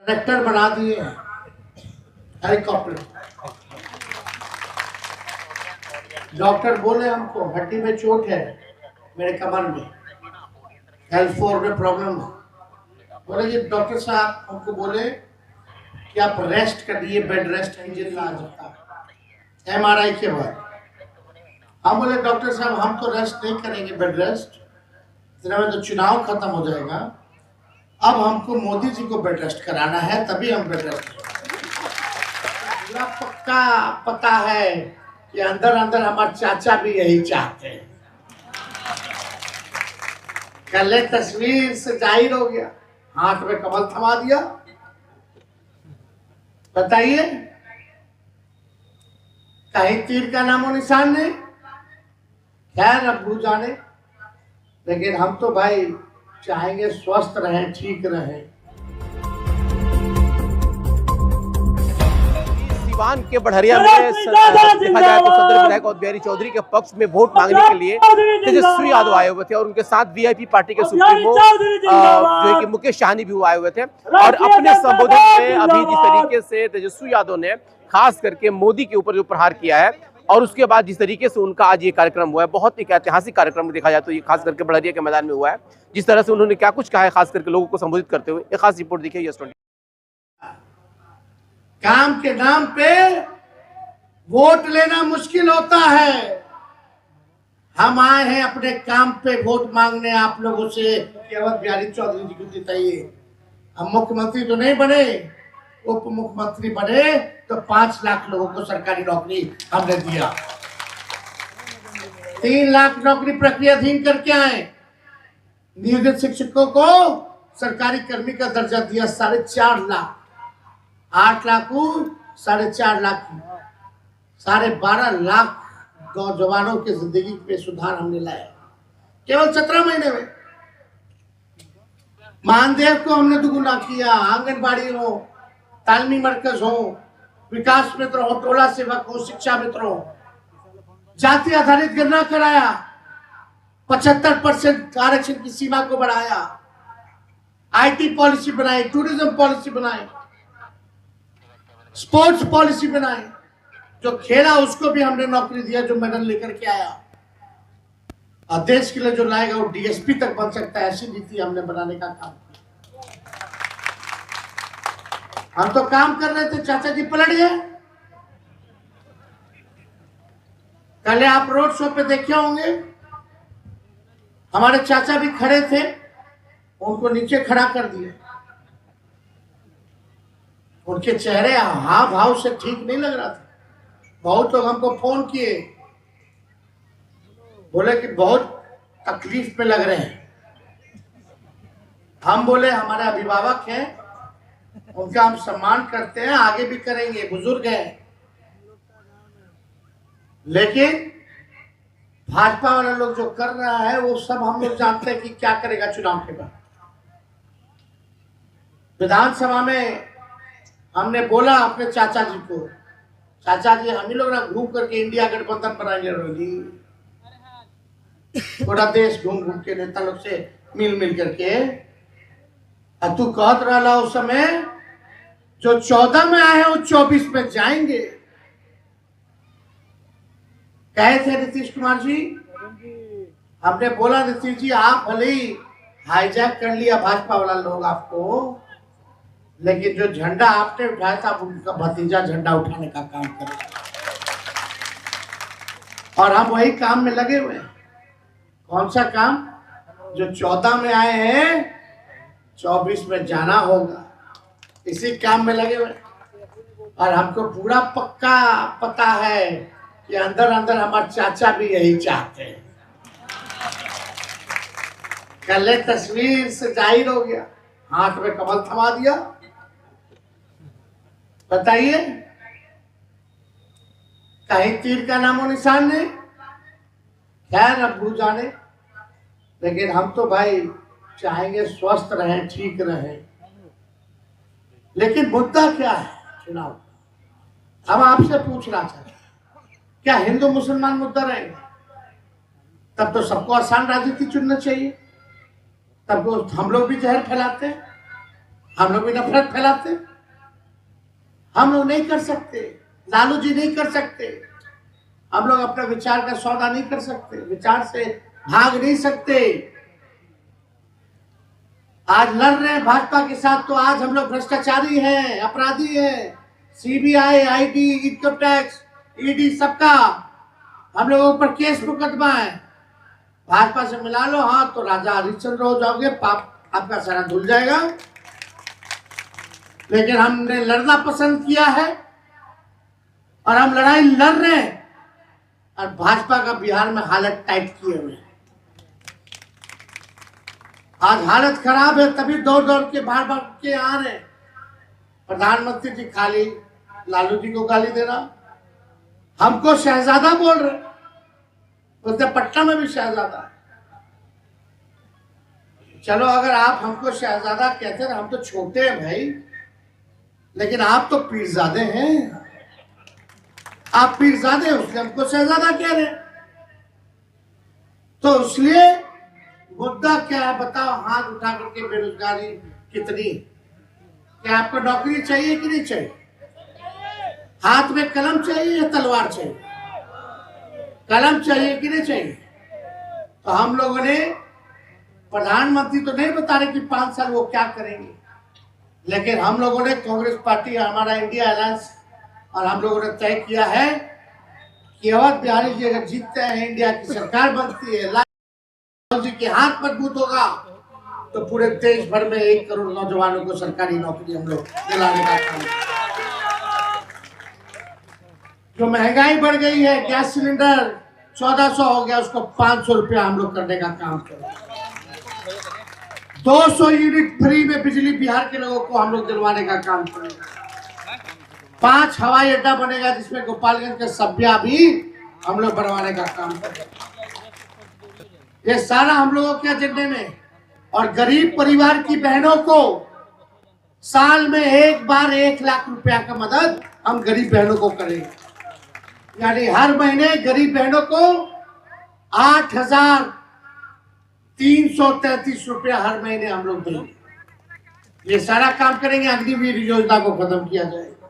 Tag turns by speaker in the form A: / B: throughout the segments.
A: Tractor बना दिए हैं, हेलीकॉप्टर। डॉक्टर बोले हमको हड्डी में चोट है, मेरे कमर में L4 में प्रॉब्लम है। बोले कि डॉक्टर साहब हमको बोले कि आप रेस्ट करिए, बेड रेस्ट इंजन आ जाता है MRI के बाद। हम बोले डॉक्टर साहब हम तो रेस्ट नहीं करेंगे, बेड रेस्ट इतना में तो चुनाव खत्म हो जाएगा। अब हमको मोदी जी को बेड रेस्ट कराना है, तभी हम बेड रेस्ट पूरा पक्का पता है कि अंदर अंदर हमारे चाचा भी यही चाहते हैं। कल तस्वीर से जाहिर हो गया, हाथ में कमल थमा दिया। बताइए कहीं तीर का नामो निशान नहीं। खैर अब भूल जाने, लेकिन हम तो भाई चाहेंगे स्वस्थ रहें, ठीक रहें।
B: सिवान के बढ़िया में देखा जाए तो सदर विधायक और बिहारी चौधरी के पक्ष में वोट मांगने के लिए तेजस्वी यादव आए हुए थे और उनके साथ वीआईपी पार्टी के सुप्रीमो जो है कि मुकेश सहनी भी आए हुए थे। और अपने संबोधन में अभी जिस तरीके से तेजस्वी यादव ने खास करके मोदी के ऊपर जो प्रहार किया है और उसके बाद जिस तरीके से उनका आज ये कार्यक्रम हुआ है, बहुत एक ऐतिहासिक कार्यक्रम देखा जाए तो ये खास करके बढ़िया के मैदान में हुआ है। जिस तरह से उन्होंने क्या कुछ कहा है खास करके लोगों को संबोधित करते हुए, एक खास रिपोर्ट देखिए यस 20।
A: काम के नाम पे वोट लेना मुश्किल होता है। हम आए हैं अपने काम पे वोट मांगने आप लोगों से कि अवध बिहारी चौधरी जी को जिताइए। हम मुख्यमंत्री तो नहीं बने, उप मुख्यमंत्री बने तो 5 लाख लोगों को सरकारी नौकरी हमने दिया। 3 लाख नौकरी प्रक्रियाधीन करके आए। नियोजित शिक्षकों को सरकारी कर्मी का दर्जा दिया 4.5 लाख। 8 लाख को 4.5 लाख, 12.5 लाख नौजवानों की जिंदगी पे सुधार हमने लाया केवल 17 महीने में। मानदेव को हमने दुगुना किया। आंगनबाड़ी हो, तालीमी मरकज हो, विकास मित्र हो, टोला सेवक हो, शिक्षा मित्र हो, जाति आधारित गणना कराया। 75% आरक्षण की सीमा को बढ़ाया। IT पॉलिसी बनाई, टूरिज्म पॉलिसी बनाई, स्पोर्ट्स पॉलिसी बनाई। जो खेला उसको भी हमने नौकरी दिया, जो मेडल लेकर के आया। और देश के लिए जो लाएगा वो DSP तक बन सकता है, ऐसी नीति हमने बनाने का काम किया। हम तो काम कर रहे थे, चाचा जी पलट गए। कल आप रोड शो पे देखे होंगे, हमारे चाचा भी खड़े थे, उनको नीचे खड़ा कर दिया। उनके चेहरे हाव भाव से ठीक नहीं लग रहा था। बहुत लोग हमको फोन किए, बोले कि बहुत तकलीफ में लग रहे हैं। हम बोले हमारे अभिभावक हैं, उनका हम सम्मान करते हैं, आगे भी करेंगे, बुजुर्ग हैं। लेकिन भाजपा वाला लोग जो कर रहा है वो सब हम लोग जानते हैं कि क्या करेगा चुनाव के बाद। विधानसभा में हमने बोला अपने चाचा जी को, चाचा जी हम ही लोग ना घूम करके इंडिया गठबंधन बनाएंगे रोजी, पूरा देश घूम घूम के नेता लोग से मिल करके। अब तू कहत रहा उस समय जो 14 में आए हैं वो 24 में जाएंगे, कहे थे नीतीश कुमार जी। हमने बोला नीतीश जी आप भले ही हाईजैक कर लिया भाजपा वाला लोग आपको, लेकिन जो झंडा आपने उठाया था उनका भतीजा झंडा उठाने का काम करेगा। और हम वही काम में लगे हुए हैं। कौन सा काम? जो 14 में आए हैं 24 में जाना होगा, इसी काम में लगे हुए। और हमको पूरा पक्का पता है कि अंदर अंदर हमारे चाचा भी यही चाहते हैं। कल तस्वीर से जाहिर हो गया, हाथ में कमल थमा दिया। बताइए कहीं तीर का नामो निशान नहीं। खैर अब भूल जाने, लेकिन हम तो भाई चाहेंगे स्वस्थ रहें, ठीक रहें। लेकिन मुद्दा क्या है चुनाव? हम आपसे पूछना चाहते हैं, क्या हिंदू मुसलमान मुद्दा रहेगा? तब तो सबको आसान राजनीति चुनना चाहिए। तब तो हम लोग भी जहर फैलाते हैं। हम लोग भी नफरत फैलाते, हम लोग नहीं कर सकते, लालू जी नहीं कर सकते, हम लोग अपना विचार का सौदा नहीं कर सकते, विचार से भाग नहीं सकते। आज लड़ रहे हैं भाजपा के साथ, तो आज हम लोग भ्रष्टाचारी हैं, अपराधी हैं। CBI, IT, income tax, ED, सबका हम लोगों पर केस मुकदमा है। भाजपा से मिला लो हाँ तो राजा हरिश्चंद्र हो जाओगे, पाप आपका सारा धुल जाएगा। लेकिन हमने लड़ना पसंद किया है और हम लड़ाई लड़ रहे हैं, और भाजपा का बिहार में हालत टाइट किए हुए हैं। आज हालत खराब है, तभी दौड़ दौड़ के बार बार के आ रहे हैं। प्रधानमंत्री जी खाली लालू जी को गाली दे रहा, हमको शहजादा बोल रहे, बोलते पटना में भी शहजादा। चलो अगर आप हमको शहजादा कहते हैं, हम तो छोटे हैं भाई, लेकिन आप तो पीरजादे हैं, आप पीरजादे हैं, उसने हमको शहजादा कह रहे। तो इसलिए मुद्दा क्या है बताओ, हाथ उठा करके, बेरोजगारी कितनी, क्या आपको नौकरी चाहिए कि नहीं चाहिए? हाथ में कलम चाहिए या तलवार चाहिए? कलम चाहिए कि नहीं चाहिए? तो हम लोगों ने, प्रधानमंत्री तो नहीं बता रहे कि 5 साल वो क्या करेंगे, लेकिन हम लोगों ने, कांग्रेस पार्टी, हमारा इंडिया अलायंस, और हम लोगों ने तय किया है कि अवध बिहारी जी अगर जीतते हैं, इंडिया की सरकार बनती है, लालू जी के हाथ मजबूत होगा, तो पूरे देश भर में 1 करोड़ नौजवानों को सरकारी नौकरी हम लोग दिलाने का काम। जो महंगाई बढ़ गई है, गैस सिलेंडर 1400 हो गया, उसको 500 रुपया हम लोग करने का काम करें। 200 यूनिट फ्री में बिजली बिहार के लोगों को हम लोग दिलवाने का काम करेंगे। 5 हवाई अड्डा बनेगा, जिसमें गोपालगंज के सभ्या भी हम लोग बनवाने का काम करेंगे। ये सारा हम लोगों के एजेंडे में। और गरीब परिवार की बहनों को साल में एक बार 1 लाख रुपया का मदद हम गरीब बहनों को करेंगे, यानी हर महीने गरीब बहनों को 8,333 रुपया हर महीने हम लोग देंगे। ये सारा काम करेंगे। अग्निवीर योजना को खत्म किया जाएगा।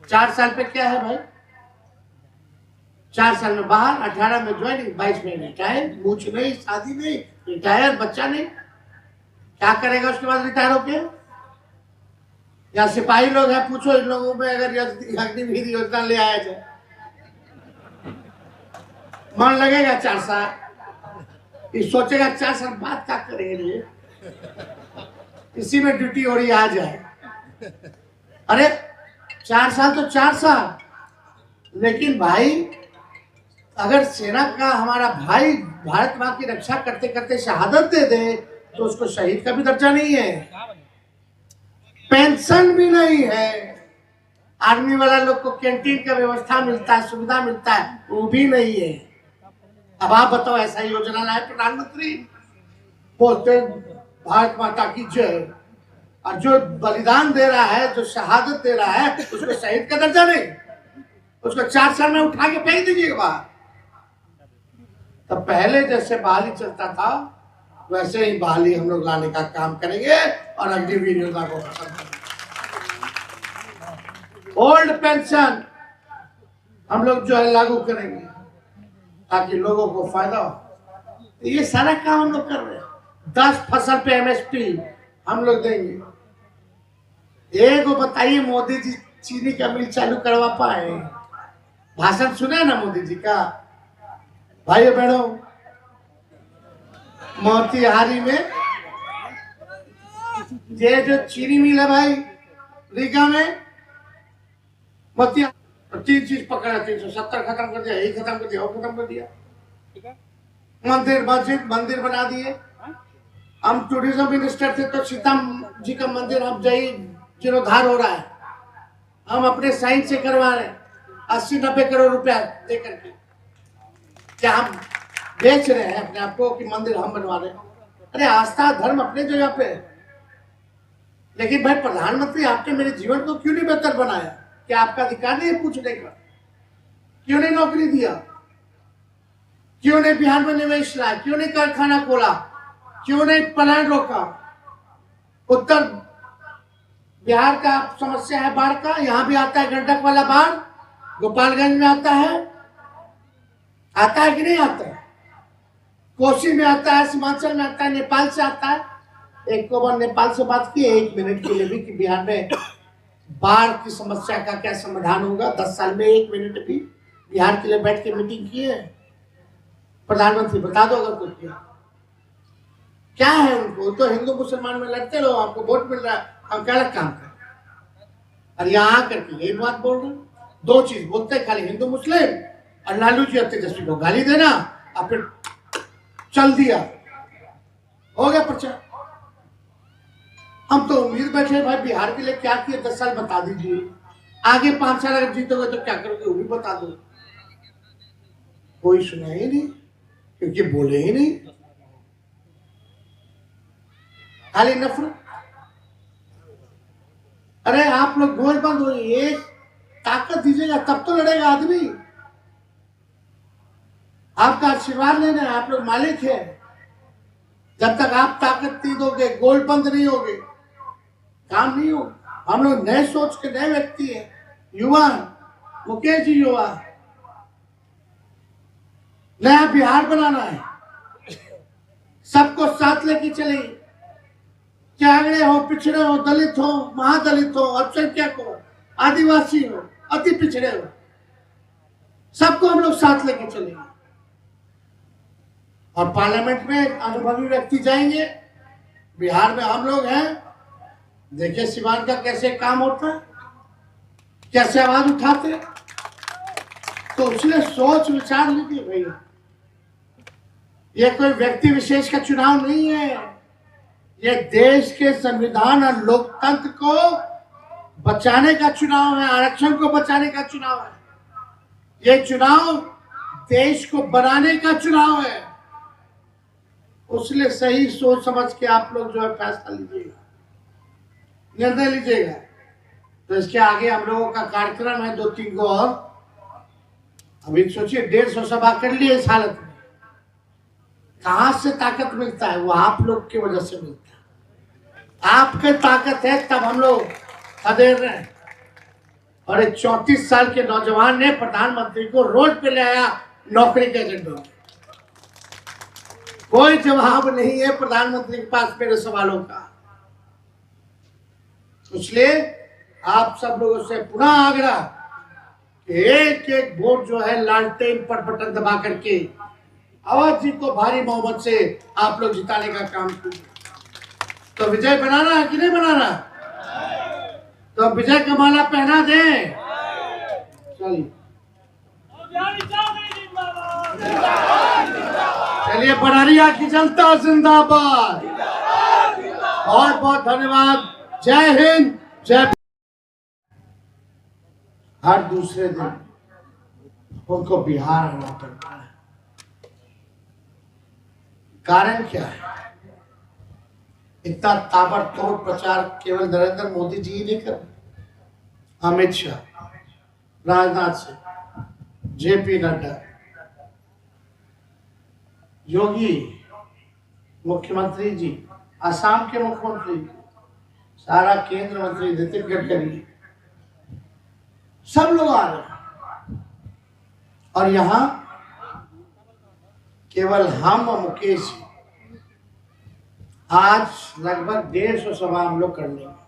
A: 4 साल पे क्या है भाई, 4 साल में बाहर, 18 में ज्वाइनिंग, 22 में रिटायर, मूछ नहीं, शादी नहीं, रिटायर, बच्चा नहीं, क्या करेगा उसके बाद रिटायर होके? या सिपाही लोग हैं, पूछो इन लोगों में, अगर अग्निवीर योजना ले आया जाए, मन लगेगा 4 साल? ये सोचेगा 4 साल बाद क्या करेंगे, इसी में ड्यूटी हो रही आ जाए। अरे 4 साल तो 4 साल, लेकिन भाई अगर सेना का हमारा भाई भारत माँ की रक्षा करते करते शहादत दे दे, तो उसको शहीद का भी दर्जा नहीं है, पेंशन भी नहीं है। आर्मी वाला लोग को कैंटीन का व्यवस्था मिलता है, सुविधा मिलता है, वो भी नहीं है। अब आप बताओ, ऐसा योजना लाए प्रधानमंत्री, बोलते भारत माता की जय, और जो बलिदान दे रहा है, जो शहादत दे रहा है, उसको शहीद का दर्जा नहीं, उसको 4 साल में उठा के फेंक दीजिएगा बाहर। तो पहले जैसे बहाली चलता था, वैसे ही बहाली हम लोग लाने का काम करेंगे और अग्निवीर योजना को खत्म करेंगे। ओल्ड पेंशन हम लोग जो है लागू करेंगे, ताकि लोगों को फायदा हो। ये सारा काम हम लोग कर रहे हैं। 10 फसल पे एमएसपी हम लोग देंगे। एक बताइए, मोदी जी चीनी का मिल चालू करवा पाए? भाषण सुने ना मोदी जी का? भाइयों बहनों, मोतिहारी में ये जो चीनी मिल है भाई, रीगा में, मोतिहारी 3 चीज पकड़ा, 370 खत्म कर दिया, यही खत्म कर दिया, वो खत्म कर दिया। मंदिर, मस्जिद, मंदिर बना दिए। हम टूरिज्म मिनिस्टर थे तो सीता जी का मंदिर हम जीर्णोद्धार हो रहा है, हम अपने साइन से करवा रहे हैं, 80-90 करोड़ रुपया दे करके। क्या हम बेच रहे हैं अपने आप को कि मंदिर हम बनवा रहे हैं? अरे आस्था धर्म अपने जगह पे, लेकिन भाई प्रधानमंत्री आपने मेरे जीवन को क्यों नहीं बेहतर बनाया? क्या आपका अधिकार नहीं है पूछने का? क्यों नहीं नौकरी दिया? क्यों नहीं बिहार में निवेश लाया? क्यों नहीं कारखाना खोला? क्यों नहीं पलायन रोका? उत्तर बिहार का समस्या है बाढ़ का, यहाँ भी आता है गंडक वाला बाढ़, गोपालगंज में आता है कि नहीं आता है, कोसी में आता है, सीमांचल में आता है, नेपाल से आता है। एक को बार नेपाल से बात की 1 मिनट के लिए भी कि बिहार में बाढ़ की समस्या का क्या समाधान होगा। 10 साल में 1 मिनट भी बिहार के लिए बैठ के मीटिंग किए हैं? प्रधानमंत्री बता दो अगर कुछ क्या है उनको। तो हिंदू मुसलमान में लड़ते रहो, आपको वोट मिल रहा है, हम क्या अलग काम करें। और यहाँ आकर के यही बात बोल रहे, 2 चीज बोलते हैं खाली, हिंदू मुस्लिम और लालू जी और तेजस्वी को गाली देना और फिर चल दिया, हो गया प्रचार। हम तो उम्मीद बैठे भाई बिहार के लिए क्या किए 10 साल बता दीजिए, आगे 5 साल अगर जीतोगे तो क्या करोगे वो भी बता दो। कोई सुना ही नहीं, क्योंकि बोले ही नहीं, खाली नफरत। अरे आप लोग गोल बंद हो, एक ताकत दीजिएगा तब तो लड़ेगा आदमी। आपका आशीर्वाद लेना है, आप लोग मालिक है। जब तक आप ताकत नहीं दोगे, गोल बंद नहीं होगे, काम नहीं हो। हम लोग नए सोच के नए व्यक्ति हैं, युवा, मुकेश जी युवा, नया बिहार बनाना है, सबको साथ लेके चले, चाहे हो, पिछड़े हो, दलित हो, महादलित हो, अल्पसंख्यक हो, आदिवासी हो, अति पिछड़े हो, सबको हम लोग साथ लेके चलेंगे। और पार्लियामेंट में अनुभवी व्यक्ति जाएंगे। बिहार में हम लोग हैं, देखिए सिवान का कैसे काम होता है, कैसे आवाज उठाते। तो इसलिए सोच विचार लीजिए भैया, ये कोई व्यक्ति विशेष का चुनाव नहीं है, ये देश के संविधान और लोकतंत्र को बचाने का चुनाव है, आरक्षण को बचाने का चुनाव है। ये चुनाव देश को बनाने का चुनाव है। उसलिए सही सोच समझ के आप लोग जो है फैसला लीजिएगा, निर्णय लीजिएगा। तो इसके आगे हम लोगों का कार्यक्रम है 2-3 को और। अभी सोचिए 150 सभा कर लिए इस हालत में, कहां से ताकत मिलता है? वो आप लोग की वजह से मिलता है। आपके ताकत है तब हम लोग खदेड़ रहे हैं। और एक 34 साल के नौजवान ने प्रधानमंत्री को रोड पे ले आया नौकरी के एजेंडे। कोई जवाब नहीं है प्रधानमंत्री के पास मेरे सवालों का। इसलिए आप सब लोगों से पुनः आग्रह कि एक एक वोट जो है लालटेन पर बटन दबा करके आवाज जी को भारी बहुमत से आप लोग जिताने का काम कीजिए। तो विजय बनाना है कि नहीं बनाना? तो विजय का माला पहना दें। चलिए चलिए, बड़ारिया की जनता जिंदाबाद। बहुत बहुत धन्यवाद। जय हिंद, जय। हर दूसरे दिन उनको बिहार आना पड़ता है। कारण क्या है? इतना ताबड़तोड़ प्रचार केवल नरेंद्र मोदी जी ही नहीं कर रहे, अमित शाह, राजनाथ सिंह, जेपी नड्डा, योगी मुख्यमंत्री जी, असम के मुख्यमंत्री, सारा केंद्र मंत्री नितिन गडकरी, सब लोग आ रहे हैं। और यहां केवल हम और मुकेश जी आज लगभग 150 सभा हम लोग कर लेंगे।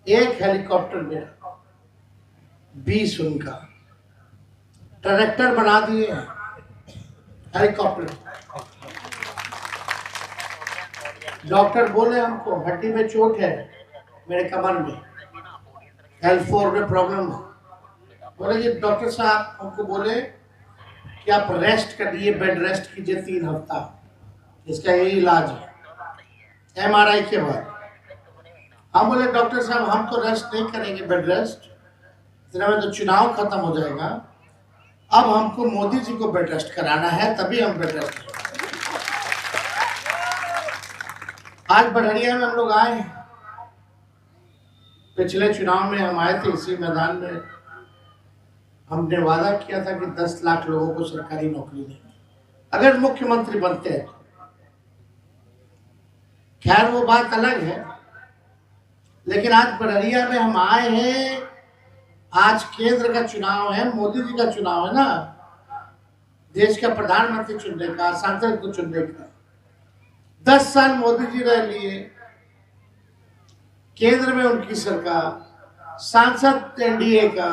A: एक हेलीकॉप्टर मेरा, 20 उनका, ट्रैक्टर बना दिए हेलीकॉप्टर। डॉक्टर बोले हमको हड्डी में चोट है, मेरे कमर में, L4 में प्रॉब्लम है। बोले जी डॉक्टर साहब हमको बोले कि आप रेस्ट करिए, बेड रेस्ट कीजिए 3 हफ्ता, इसका यही इलाज है MRI के बाद। हम बोले डॉक्टर साहब हम तो रेस्ट नहीं करेंगे, बेड रेस्ट, इतना में तो चुनाव खत्म हो जाएगा। अब हमको मोदी जी को बेड रेस्ट कराना है, तभी हम बेड रेस्ट। आज बड़हरिया में हम लोग आए, पिछले चुनाव में हम आए थे इसी मैदान में। हमने वादा किया था कि 10 लाख लोगों को सरकारी नौकरी देंगे अगर मुख्यमंत्री बनते हैं। खैर वो बात अलग है, लेकिन आज बड़रिया में हम आए हैं, आज केंद्र का चुनाव है, मोदी जी का चुनाव है ना, देश का प्रधानमंत्री चुनने का, सांसद को चुनने का। 10 साल मोदी जी रह लिए, केंद्र में उनकी सरकार, सांसद एनडीए का,